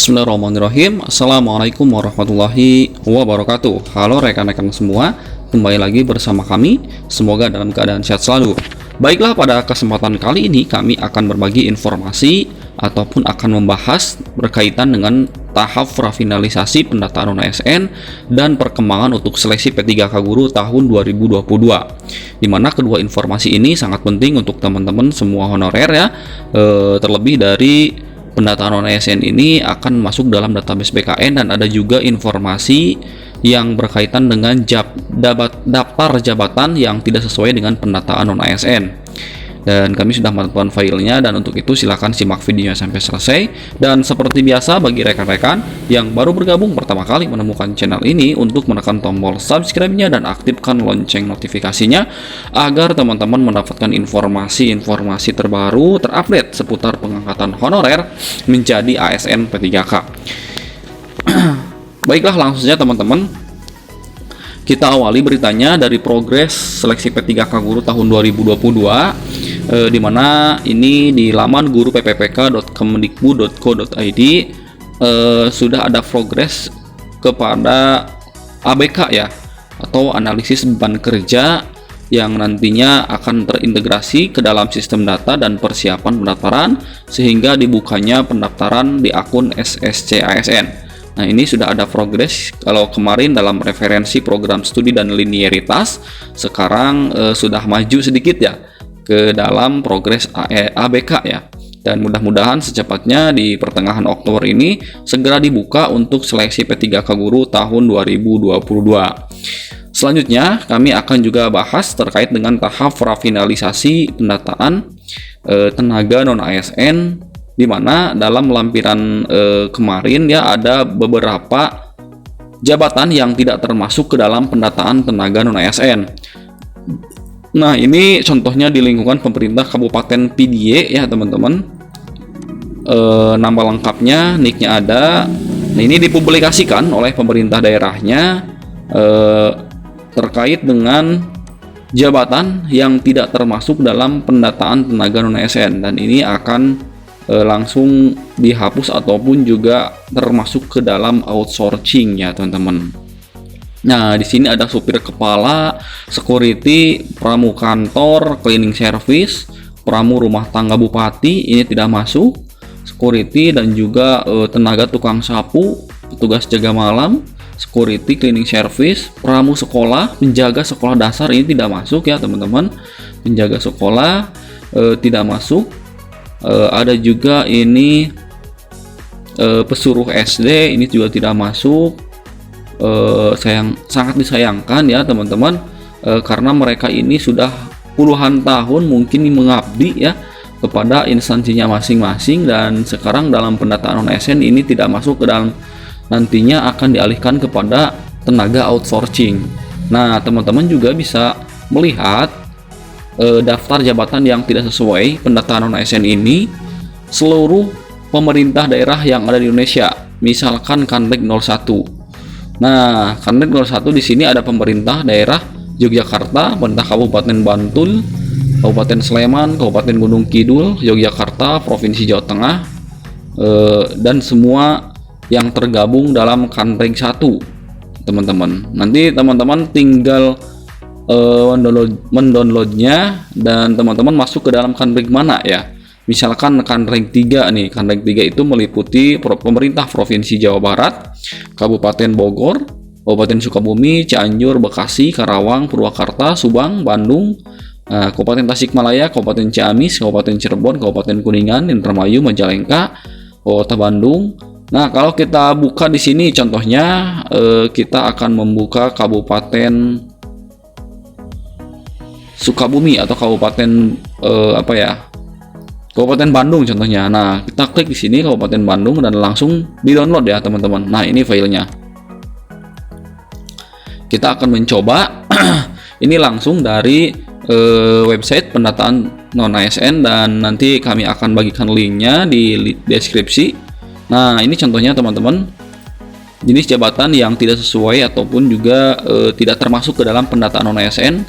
Bismillahirrahmanirrahim. Assalamualaikum warahmatullahi wabarakatuh. Halo rekan-rekan semua, kembali lagi bersama kami. Semoga dalam keadaan sehat selalu. Baiklah, pada kesempatan kali ini kami akan berbagi informasi ataupun akan membahas berkaitan dengan tahap prafinalisasi pendataan non-ASN dan perkembangan untuk seleksi P3K Guru tahun 2022. Di mana kedua informasi ini sangat penting untuk teman-teman semua honorer ya. Terlebih dari pendataan non-ASN ini akan masuk dalam database BKN, dan ada juga informasi yang berkaitan dengan daftar jabatan yang tidak sesuai dengan pendataan non-ASN. Dan kami sudah menemukan filenya, dan untuk itu silahkan simak videonya sampai selesai. Dan seperti biasa, bagi rekan-rekan yang baru bergabung pertama kali menemukan channel ini, untuk menekan tombol subscribe-nya dan aktifkan lonceng notifikasinya agar teman-teman mendapatkan informasi-informasi terbaru terupdate seputar pengangkatan honorer menjadi ASN P3K. Baiklah, langsung saja teman-teman, kita awali beritanya dari progres seleksi P3K Guru tahun 2022, di mana ini di laman guru.ppk.kemdikbud.co.id sudah ada progres kepada ABK ya, atau analisis beban kerja, yang nantinya akan terintegrasi ke dalam sistem data dan persiapan pendaftaran sehingga dibukanya pendaftaran di akun SSC ASN. Nah, ini sudah ada progres. Kalau kemarin dalam referensi program studi dan linearitas, sekarang sudah maju sedikit ya ke dalam progres ABK ya. Dan mudah-mudahan secepatnya di pertengahan Oktober ini segera dibuka untuk seleksi P3K Guru tahun 2022. Selanjutnya kami akan juga bahas terkait dengan tahap prafinalisasi pendataan tenaga non-ASN, di mana dalam lampiran kemarin ya ada beberapa jabatan yang tidak termasuk ke dalam pendataan tenaga non-ASN. Nah, ini contohnya di lingkungan pemerintah Kabupaten PDY ya teman-teman. Nama lengkapnya, nicknya ada. Nah, ini dipublikasikan oleh pemerintah daerahnya terkait dengan jabatan yang tidak termasuk dalam pendataan tenaga non-ASN, dan ini akan langsung dihapus ataupun juga termasuk ke dalam outsourcing ya teman-teman. Nah, di sini ada supir kepala, security, pramu kantor, cleaning service, pramu rumah tangga bupati, ini tidak masuk. Security dan juga tenaga tukang sapu, petugas jaga malam, security, cleaning service, pramu sekolah, penjaga sekolah dasar, ini tidak masuk ya teman-teman. Penjaga sekolah tidak masuk. Ada juga ini pesuruh SD, ini juga tidak masuk. Sangat disayangkan ya teman-teman, karena mereka ini sudah puluhan tahun mungkin mengabdi ya kepada instansinya masing-masing, dan sekarang dalam pendataan non-ASN ini tidak masuk ke dalam, nantinya akan dialihkan kepada tenaga outsourcing. Nah, teman-teman juga bisa melihat daftar jabatan yang tidak sesuai pendataan non-ASN ini seluruh pemerintah daerah yang ada di Indonesia. Misalkan Kandik 01. Nah, Kandik 01 di sini ada pemerintah daerah Yogyakarta, pemerintah Kabupaten Bantul, Kabupaten Sleman, Kabupaten Gunung Kidul, Yogyakarta, Provinsi Jawa Tengah, dan semua yang tergabung dalam Kandik 1, teman-teman. Nanti teman-teman tinggal mendownloadnya, dan teman-teman masuk ke dalam Kandik mana ya. Misalkan Kandik 3 nih, Kandik 3 itu meliputi pemerintah Provinsi Jawa Barat, Kabupaten Bogor, Kabupaten Sukabumi, Cianjur, Bekasi, Karawang, Purwakarta, Subang, Bandung, Kabupaten Tasikmalaya, Kabupaten Ciamis, Kabupaten Cirebon, Kabupaten Kuningan, Indramayu, Majalengka, Kota Bandung. Nah, kalau kita buka di sini contohnya, kita akan membuka Kabupaten Sukabumi atau Kabupaten Kabupaten Bandung contohnya. Nah, kita klik di sini Kabupaten Bandung dan langsung di-download ya teman-teman. Nah, ini filenya. Kita akan mencoba ini langsung dari website pendataan non-ASN, dan nanti kami akan bagikan linknya di deskripsi. Nah, ini contohnya teman-teman, jenis jabatan yang tidak sesuai ataupun juga tidak termasuk ke dalam pendataan non-ASN,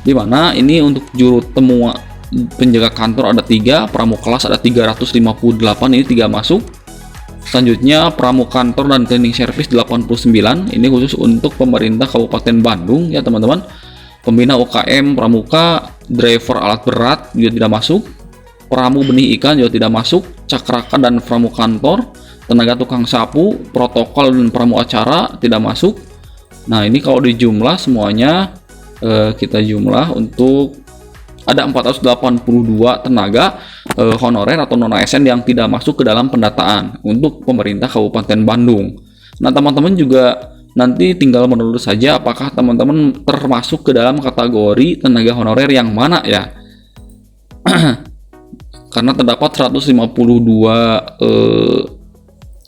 di mana ini untuk juru temu penjaga kantor ada 3, pramu kelas ada 358, ini 3 masuk. Selanjutnya pramukantor dan cleaning service 89, ini khusus untuk pemerintah Kabupaten Bandung ya teman-teman. Pembina UKM pramuka, driver alat berat juga tidak masuk, pramu benih ikan juga tidak masuk, cakraka dan pramukantor, tenaga tukang sapu, protokol dan pramu acara tidak masuk. Nah ini kalau dijumlah semuanya kita jumlah untuk ada 482 tenaga honorer atau non ASN yang tidak masuk ke dalam pendataan untuk pemerintah Kabupaten Bandung. Nah teman-teman juga nanti tinggal menurut saja apakah teman-teman termasuk ke dalam kategori tenaga honorer yang mana ya. Karena terdapat 152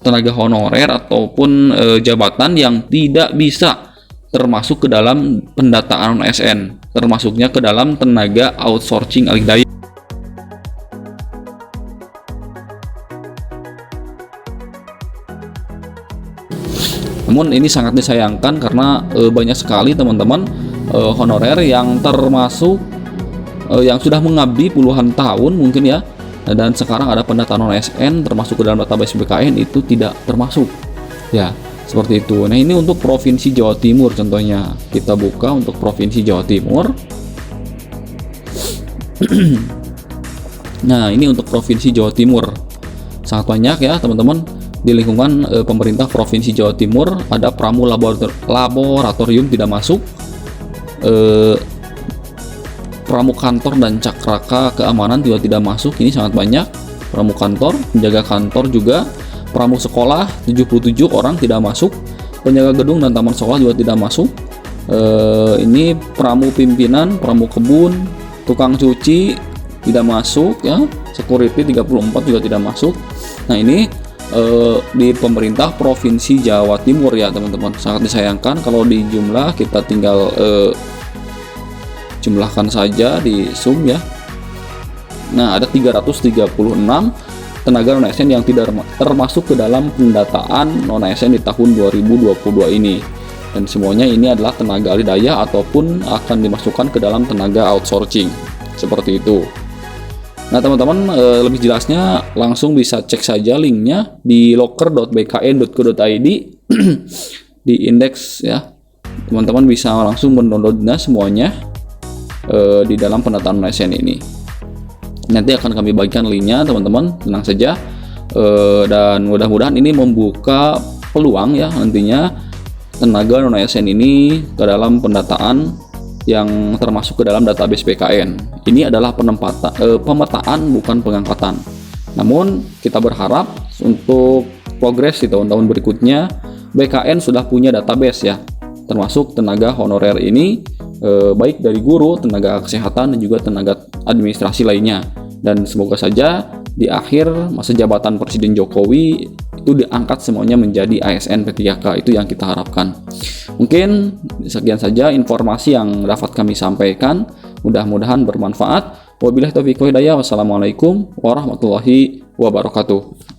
tenaga honorer ataupun jabatan yang tidak bisa termasuk ke dalam pendataan ASN, termasuknya ke dalam tenaga outsourcing alih daya. Namun ini sangat disayangkan karena banyak sekali teman-teman honorer yang termasuk yang sudah mengabdi puluhan tahun mungkin ya, dan sekarang ada pendataan ASN termasuk ke dalam database BKN itu tidak termasuk ya. Seperti itu. Nah ini untuk Provinsi Jawa Timur contohnya. Kita buka untuk Provinsi Jawa Timur. Nah ini untuk Provinsi Jawa Timur. Sangat banyak ya teman-teman. Di lingkungan pemerintah Provinsi Jawa Timur ada pramu laboratorium tidak masuk. Pramu kantor dan cakraka keamanan juga tidak masuk. Ini sangat banyak. Pramu kantor, penjaga kantor juga. Pramu sekolah 77 orang tidak masuk, penjaga gedung dan taman sekolah juga tidak masuk. Ini pramu pimpinan, pramu kebun, tukang cuci tidak masuk ya, security 34 juga tidak masuk. Nah ini di pemerintah Provinsi Jawa Timur ya teman-teman. Sangat disayangkan kalau di jumlah kita tinggal jumlahkan saja di sum ya. Nah ada 336 tenaga non-ASN yang tidak termasuk ke dalam pendataan non-ASN di tahun 2022 ini, dan semuanya ini adalah tenaga alih daya ataupun akan dimasukkan ke dalam tenaga outsourcing seperti itu. Nah teman-teman lebih jelasnya langsung bisa cek saja linknya di loker.bkn.go.id di indeks ya, teman-teman bisa langsung mendownloadnya semuanya di dalam pendataan non-ASN ini. Nanti akan kami bagikan linknya teman-teman, tenang saja. Dan mudah-mudahan ini membuka peluang ya nantinya tenaga non ASN ini ke dalam pendataan yang termasuk ke dalam database BKN. Ini adalah pemetaan bukan pengangkatan. Namun kita berharap untuk progres di tahun-tahun berikutnya BKN sudah punya database ya, termasuk tenaga honorer ini baik dari guru, tenaga kesehatan dan juga tenaga administrasi lainnya. Dan semoga saja di akhir masa jabatan Presiden Jokowi itu diangkat semuanya menjadi ASN P3K, itu yang kita harapkan. Mungkin sekian saja informasi yang dapat kami sampaikan, mudah-mudahan bermanfaat. Wabillahi taufiq wal hidayah. Wassalamualaikum warahmatullahi wabarakatuh.